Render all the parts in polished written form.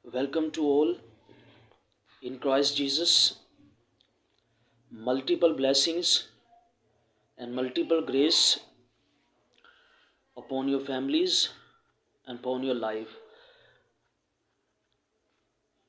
Welcome to all in Christ Jesus. Multiple blessings and multiple grace upon your families and upon your life.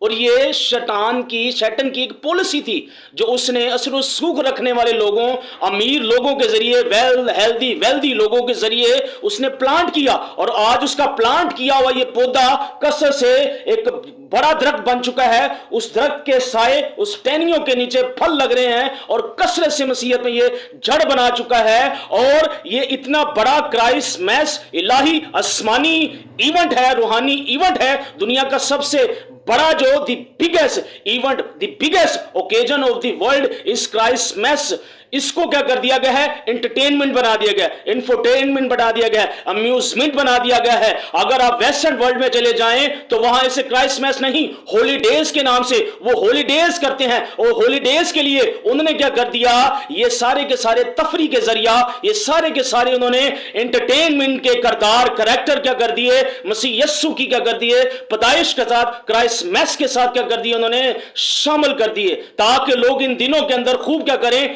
اور یہ شیطان کی ایک policy تھی جو اس نے اثر و رسوخ رکھنے والے لوگوں، امیر لوگوں کے ذریعے، ویلدی لوگوں کے ذریعے اس نے پلانٹ کیا، اور آج اس کا پلانٹ کیا ہوا یہ پودا کثرت سے ایک بڑا درخت بن چکا ہے۔ اس درخت کے سائے، اس ٹہنیوں کے نیچے پھل لگ رہے ہیں، اور کثرت سے مسیحیت میں یہ جڑ بنا چکا ہے، اور یہ اتنا بڑا کرائسمس الہی آسمانی ایونٹ ہے، روحانی ایونٹ ہے، دنیا کا سب سے بڑا جو the biggest event, the biggest occasion of the world is Christmas. اس کو کیا کر دیا گیا ہے؟ انٹرٹینمنٹ بنا دیا گیا ہے، انفوٹینمنٹ بنا دیا گیا ہے، امیوزمنٹ بنا دیا گیا ہے۔ اگر آپ ویسٹرن ورلڈ میں چلے جائیں تو وہاں اسے کرائسمس نہیں، ہولی ڈیز کے نام سے وہ ہولی ڈیز کرتے ہیں، اور ہولی ڈیز کے لیے انہوں نے کیا کر دیا؟ یہ سارے کے سارے تفریح کے ذریعہ، یہ سارے کے سارے انہوں نے انٹرٹینمنٹ کے کریکٹر کیا کر دیے؟ مسیح یسوع کی کیا کر دیے؟ پیدائش کے ساتھ، کرائسمس کے ساتھ کیا کر دیے؟ انہوں نے شامل کر دیے، تاکہ لوگ ان دنوں کے اندر خوب کیا کریں؟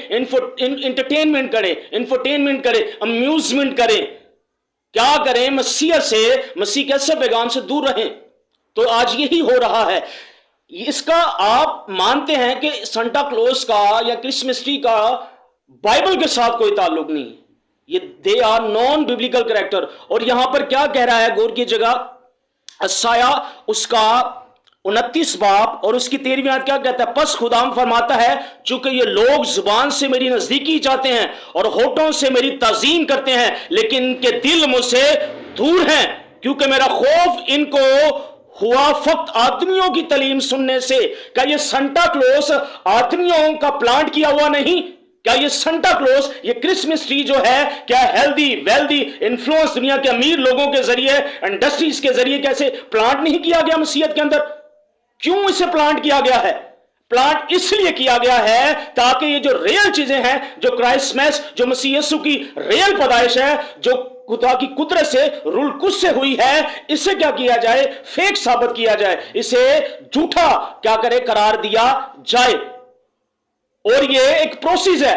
انٹرٹینمنٹ کریں، امیوزمنٹ کریں، کیا کریں؟ مسیح کیسے پیغام سے دور رہیں۔ تو آج یہی ہو رہا ہے۔ اس کا آپ مانتے ہیں کہ سنٹا کلوز کا یا کرسمس ٹری کا بائبل کے ساتھ کوئی تعلق نہیں، یہ they are non biblical character. اور یہاں پر کیا کہہ رہا ہے غور کی جگہ؟ اشعیاء اس کا 29 باب اور اس کی 13ویں آیت کیا کہتا ہے؟ پس خداوند فرماتا ہے، چونکہ یہ لوگ زبان سے میری نزدیکی چاہتے ہیں اور ہونٹوں سے میری تعظیم کرتے ہیں، لیکن ان کے دل مجھ سے دور ہیں، کیونکہ میرا خوف ان کو ہوا فقط آدمیوں کی تعلیم سننے سے۔ کیا یہ سنٹا کلوز آدمیوں کا پلانٹ کیا ہوا نہیں؟ کیا یہ سنٹا کلوز، یہ کرسمس ٹری جو ہے، کیا ہیلدی ویلدی انفلوئنس دنیا کے امیر لوگوں کے ذریعے، انڈسٹریز کے ذریعے کیسے پلانٹ نہیں کیا گیا مسیحیت کے اندر؟ کیوں اسے پلانٹ کیا گیا ہے؟ پلانٹ اس لیے کیا گیا ہے تاکہ یہ جو ریل چیزیں ہیں، جو کرائسمس، جو مسیح یسوع کی ریل پیدائش ہے، جو خدا کی قدرت سے، روح القدس سے ہوئی ہے، اسے کیا کیا جائے؟ فیک ثابت کیا جائے، اسے جھوٹا کیا کرے؟ قرار دیا جائے۔ اور یہ ایک پروسیس ہے،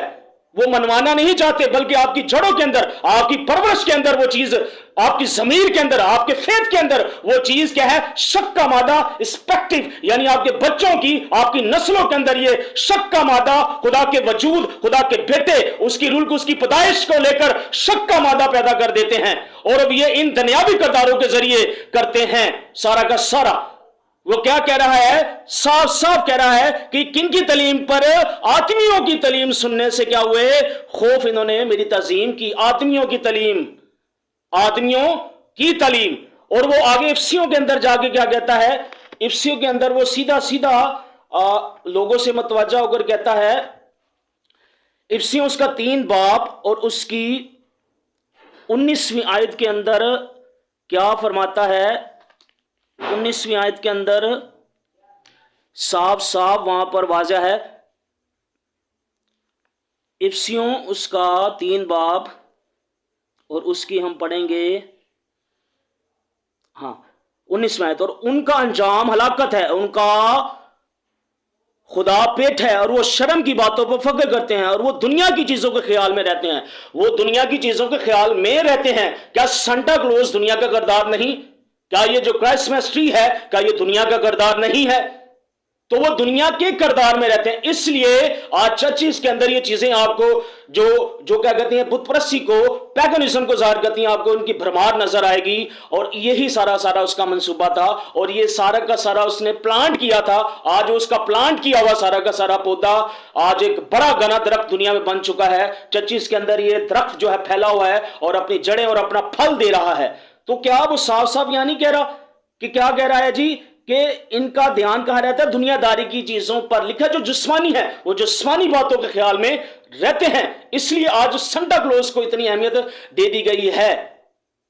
وہ منوانا نہیں چاہتے، بلکہ آپ کی جڑوں کے اندر، آپ کی پرورش کے اندر وہ چیز، آپ کی ضمیر کے اندر، آپ کے فیت کے اندر وہ چیز کیا ہے؟ شک کا مادہ اسپیکٹو، یعنی آپ کے بچوں کی، آپ کی نسلوں کے اندر یہ شک کا مادہ، خدا کے وجود، خدا کے بیٹے، اس کی روح کو، اس کی پیدائش کو لے کر شک کا مادہ پیدا کر دیتے ہیں، اور اب یہ ان دنیاوی کرداروں کے ذریعے کرتے ہیں سارا کا سارا۔ وہ کیا کہہ رہا ہے؟ صاف صاف کہہ رہا ہے کہ کن کی تعلیم پر؟ آدمیوں کی تعلیم سننے سے کیا ہوئے؟ خوف انہوں نے میری تعظیم کی، آدمیوں کی تعلیم، آدمیوں کی تعلیم۔ اور وہ آگے افسیوں کے اندر جا کے کیا کہتا ہے؟ افسیوں کے اندر وہ سیدھا لوگوں سے متوجہ ہو کر کہتا ہے، افسیوں اس کا 3 باب اور اس کی 19ویں آیت کے اندر کیا فرماتا ہے؟ 19ویں آیت کے اندر صاف وہاں پر واضح ہے، افسیوں اس کا 3 باب اور اس کی ہم پڑھیں گے 19ویں آیت، اور ان کا انجام ہلاکت ہے، ان کا خدا پیٹ ہے، اور وہ شرم کی باتوں پر فخر کرتے ہیں، اور وہ دنیا کی چیزوں کے خیال میں رہتے ہیں، وہ دنیا کی چیزوں کے خیال میں رہتے ہیں۔ کیا سنٹا کلوز دنیا کا کردار نہیں؟ کیا یہ جو کرسمس ٹری ہے، کیا یہ دنیا کا کردار نہیں ہے؟ تو وہ دنیا کے کردار میں رہتے ہیں۔ اس لیے آج چرچز کے اندر یہ چیزیں آپ کو جو کیا کہتے ہیں، بت پرستی کو، پیگنزم کو ظاہر کرتی ہیں، آپ کو ان کی بھرمار نظر آئے گی، اور یہی سارا اس کا منصوبہ تھا، اور یہ سارا کا سارا اس نے پلانٹ کیا تھا۔ آج اس کا پلانٹ کیا ہوا سارا کا سارا پودا آج ایک بڑا گنا درخت دنیا میں بن چکا ہے۔ چرچز کے اندر یہ درخت جو ہے پھیلا ہوا ہے اور اپنی جڑیں اور اپنا پھل دے رہا ہے۔ تو کیا وہ صاف یہاں نہیں کہہ رہا کہ کیا کہہ رہا ہے جی؟ کہ ان کا دھیان کہاں رہتا ہے؟ دنیا داری کی چیزوں پر لکھا جو جسمانی ہے، وہ جسمانی باتوں کے خیال میں رہتے ہیں۔ اس لیے آج سنٹا کلوز کو اتنی اہمیت دے دی گئی ہے۔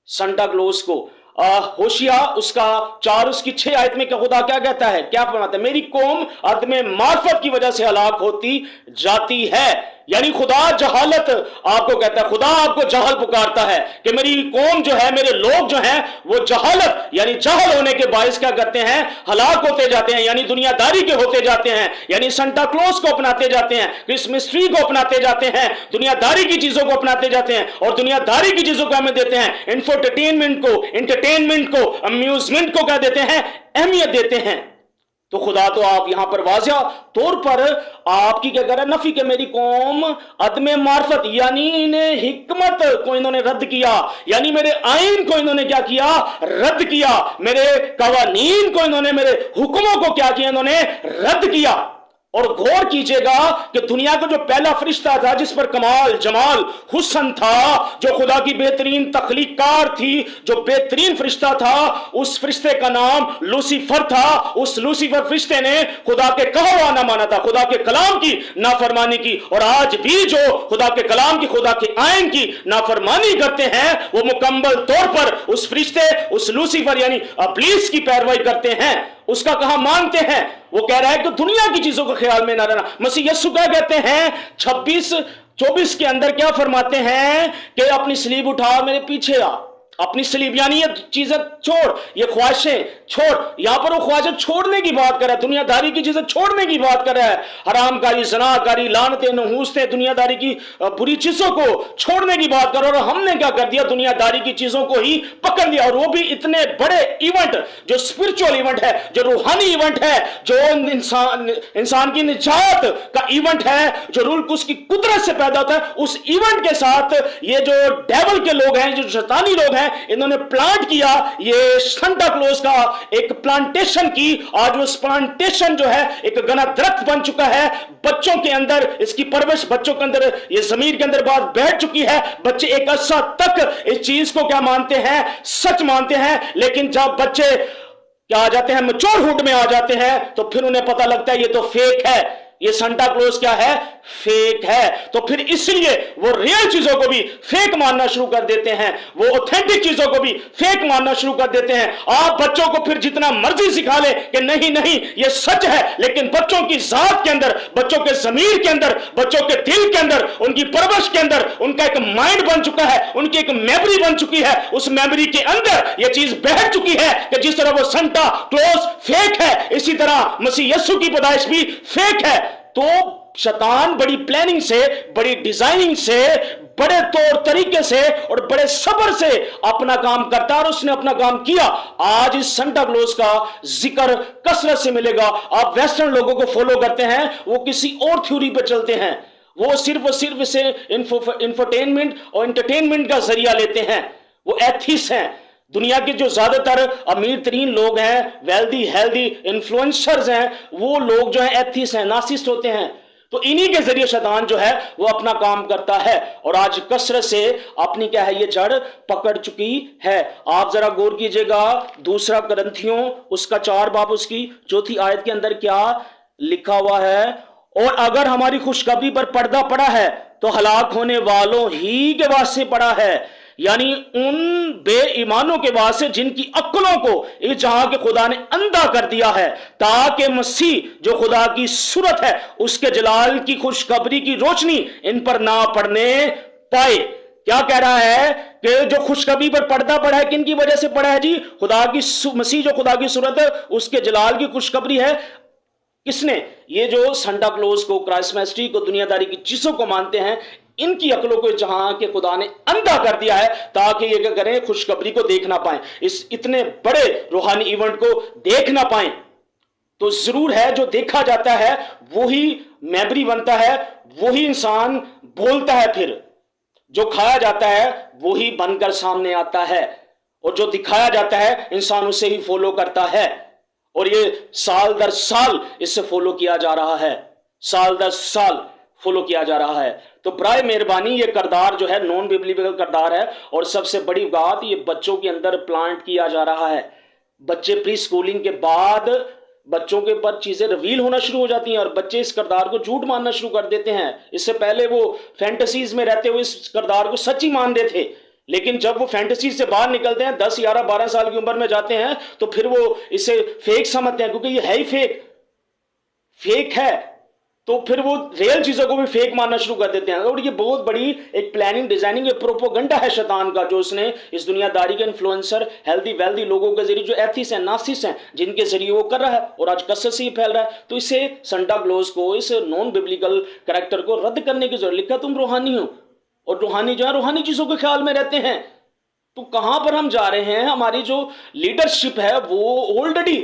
سنٹا کلوز کو ہوشیہ اس کا 4 اس کی 6 آیت میں کہ خدا کیا کہتا ہے، کیا فرماتا ہے؟ میری قوم عدم معرفت کی وجہ سے ہلاک ہوتی جاتی ہے۔ یعنی خدا جہالت آپ کو کہتا ہے، خدا آپ کو جاہل پکارتا ہے کہ میری قوم جو ہے، میرے لوگ جو ہیں، وہ جہالت یعنی جاہل ہونے کے باعث کیا کرتے ہیں؟ ہلاک ہوتے جاتے ہیں، یعنی دنیا داری کے ہوتے جاتے ہیں، یعنی سنٹا کلوز کو اپناتے جاتے ہیں، کرسمس ٹری کو اپناتے جاتے ہیں، دنیا داری کی چیزوں کو اپناتے جاتے ہیں، اور دنیا داری کی چیزوں کو اہمیت دیتے ہیں، انٹرٹینمنٹ کو، امیوزمنٹ کو کیا دیتے ہیں؟ اہمیت دیتے ہیں۔ تو خدا تو آپ یہاں پر واضح طور پر آپ کی کیا کر رہا ہے؟ نفی کہ میری قوم عدم معرفت، یعنی انہیں حکمت کو انہوں نے رد کیا، یعنی میرے آئین کو انہوں نے کیا کیا؟ رد کیا، میرے قوانین کو انہوں نے، میرے حکموں کو کیا کیا؟ انہوں نے رد کیا۔ اور غور کیجئے گا کہ دنیا کا جو پہلا فرشتہ تھا جس پر کمال جمال حسن تھا، جو خدا کی بہترین تخلیق کار تھی، جو بہترین فرشتہ تھا، اس فرشتے کا نام لوسیفر تھا۔ اس لوسیفر فرشتے نے خدا کے کہا ہوا نہ مانا تھا، خدا کے کلام کی نافرمانی کی، اور آج بھی جو خدا کے کلام کی، خدا کے آئین کی نافرمانی کرتے ہیں، وہ مکمل طور پر اس فرشتے، اس لوسیفر یعنی ابلیس کی پیروی کرتے ہیں، اس کا کہا مانتے ہیں۔ وہ کہہ رہا ہے کہ دنیا کی چیزوں کا خیال میں نہ رہنا۔ مسیح یسوع کیا کہتے ہیں 26-24 کے اندر؟ کیا فرماتے ہیں کہ اپنی صلیب اٹھا میرے پیچھے آ۔ اپنی صلیب یعنی یہ چیزیں چھوڑ، یہ خواہشیں چھوڑ۔ یہاں پر وہ خواہشیں چھوڑنے کی بات کر رہا ہے، دنیا داری کی چیزیں چھوڑنے کی بات کر رہا ہے، حرام کاری، زنا کاری، لعنتیں، نحوستیں، دنیا داری کی بری چیزوں کو چھوڑنے کی بات کر رہا ہے۔ اور ہم نے کیا کر دیا؟ دنیا داری کی چیزوں کو ہی پکڑ لیا، اور وہ بھی اتنے بڑے ایونٹ، جو اسپرچول ایونٹ ہے، جو روحانی ایونٹ ہے، جو انسان کی نجات کا ایونٹ ہے، جو روح القدس کی قدرت سے پیدا ہوتا ہے، اس ایونٹ کے ساتھ یہ جو ڈیول کے لوگ ہیں، جو شیطانی لوگ ہیں، انہوں نے پلانٹ کیا یہ سانتا کلوز کا ایک پلانٹیشن کی۔ آج اس پلانٹیشن جو ہے ایک گنا درخت بن چکا ہے، بچوں کے اندر اس کی پرورش، بچوں کے اندر یہ ضمیر کے اندر بات بیٹھ چکی ہے۔ بچے ایک عرصہ تک اس چیز کو کیا مانتے ہیں؟ سچ مانتے ہیں، لیکن جب بچے کیا آ جاتے ہیں، میچور ہوڈ میں آ جاتے ہیں، تو پھر انہیں پتہ لگتا ہے یہ تو فیک ہے، یہ سانتا کلوز کیا ہے؟ فیک ہے۔ تو پھر اس لیے وہ ریئل چیزوں کو بھی فیک ماننا شروع کر دیتے ہیں، وہ اوتھینٹک چیزوں کو بھی فیک ماننا شروع کر دیتے ہیں۔ آپ بچوں کو پھر جتنا مرضی سکھا لیں کہ نہیں نہیں یہ سچ ہے، لیکن بچوں کی ذات کے اندر، بچوں کے ضمیر کے اندر، بچوں کے دل کے اندر، ان کی پرورش کے اندر ان کا ایک مائنڈ بن چکا ہے، ان کی ایک میموری بن چکی ہے۔ اس میموری کے اندر یہ چیز بیٹھ چکی ہے کہ جس طرح وہ سانتا کلوز فیک ہے، اسی طرح مسیح یسوع کی پیدائش بھی فیک ہے۔ تو شیطان بڑی پلاننگ سے، بڑی ڈیزائننگ سے، بڑے طور طریقے سے اور بڑے صبر سے اپنا کام کرتا ہے، اور اس نے اپنا کام کیا۔ آج اس سانتا کلوز کا ذکر کثرت سے ملے گا۔ آپ ویسٹرن لوگوں کو فالو کرتے ہیں، وہ کسی اور تھیوری پہ چلتے ہیں، وہ صرف اسے انفرٹینمنٹ اور انٹرٹینمنٹ کا ذریعہ لیتے ہیں، وہ ایتھیس ہیں۔ دنیا کے جو زیادہ تر امیر ترین لوگ ہیں، ویلدی ہیلدی انفلوئنسرز ہیں، وہ لوگ جو ہیں ایتھیس ہیں، ناسسٹ ہوتے ہیں۔ تو انہی کے ذریعے شیطان جو ہے وہ اپنا کام کرتا ہے، اور آج کثرت سے اپنی کیا ہے یہ جڑ پکڑ چکی ہے۔ آپ ذرا غور کیجئے گا 2 کرنتھیوں اس کا 4 باب اس کی 4 آیت کے اندر کیا لکھا ہوا ہے؟ اور اگر ہماری خوشخبری پر پردہ پڑا ہے تو ہلاک ہونے والوں ہی کے واسطے پڑا ہے، یعنی ان بے ایمانوں کے واسطے جن کی عقلوں کو اس جہاں کے خدا نے اندھا کر دیا ہے، تاکہ مسیح جو خدا کی صورت ہے اس کے جلال کی خوشخبری کی روشنی ان پر نہ پڑنے پائے۔ کیا کہہ رہا ہے کہ جو خوشخبری پر پردہ پڑا ہے، کن کی وجہ سے پڑا ہے جی؟ خدا کی مسیح جو خدا کی صورت ہے اس کے جلال کی خوشخبری ہے۔ کس نے؟ یہ جو سانتا کلوز کو، کرسمسٹری کو، دنیا داری کی چیزوں کو مانتے ہیں، ان کی عقلوں کو جہاں کے خدا نے اندھا کر دیا ہے تاکہ یہ کیا کریں؟ خوشخبری کو دیکھ نہ پائیں، اس اتنے بڑے روحانی ایونٹ کو دیکھ نہ پائیں۔ تو ضرور ہے جو دیکھا جاتا ہے وہی میموری بنتا ہے، وہی انسان بولتا ہے، پھر جو کھایا جاتا ہے وہی بن کر سامنے آتا ہے، اور جو دکھایا جاتا ہے انسان اسے ہی فالو کرتا ہے، اور یہ سال در سال اس سے فالو کیا جا رہا ہے، سال در سال فالو کیا جا رہا ہے۔ تو برائے مہربانی یہ کردار جو ہے نون بیبلیکل کردار ہے، اور سب سے بڑی بات یہ بچوں کے اندر پلانٹ کیا جا رہا ہے۔ بچے پری سکولنگ کے بعد بچوں کے پر چیزیں ریویل ہونا شروع ہو جاتی ہیں، اور بچے اس کردار کو جھوٹ ماننا شروع کر دیتے ہیں۔ اس سے پہلے وہ فینٹسیز میں رہتے ہوئے اس کردار کو سچی مان رہے تھے، لیکن جب وہ فینٹسی سے باہر نکلتے ہیں، 10 11 12 سال کی عمر میں جاتے ہیں، تو پھر وہ اسے فیک سمجھتے ہیں، کیونکہ یہ ہے ہی فیک ہے، تو پھر وہ ریئل چیزوں کو بھی فیک ماننا شروع کر دیتے ہیں۔ اور یہ بہت بڑی ایک پلاننگ، ڈیزائننگ، یہ پروپوگنڈا ہے شیطان کا، جو اس نے اس دنیا داری کے انفلوئنسر، ہیلدی ویلدی لوگوں کے ذریعے، جو ایتھیس ہیں، ناسس ہیں، جن کے ذریعے وہ کر رہا ہے، اور آج کثرت سے یہ پھیل رہا ہے۔ تو اسے سانتا کلوز کو، اس نان بیبلیکل کریکٹر کو رد کرنے کی ضرورت۔ لکھا تم روحانی ہو، اور روحانی جو ہے روحانی چیزوں کے خیال میں رہتے ہیں۔ تو کہاں پر ہم جا رہے ہیں؟ ہماری جو لیڈرشپ ہے وہ آلریڈی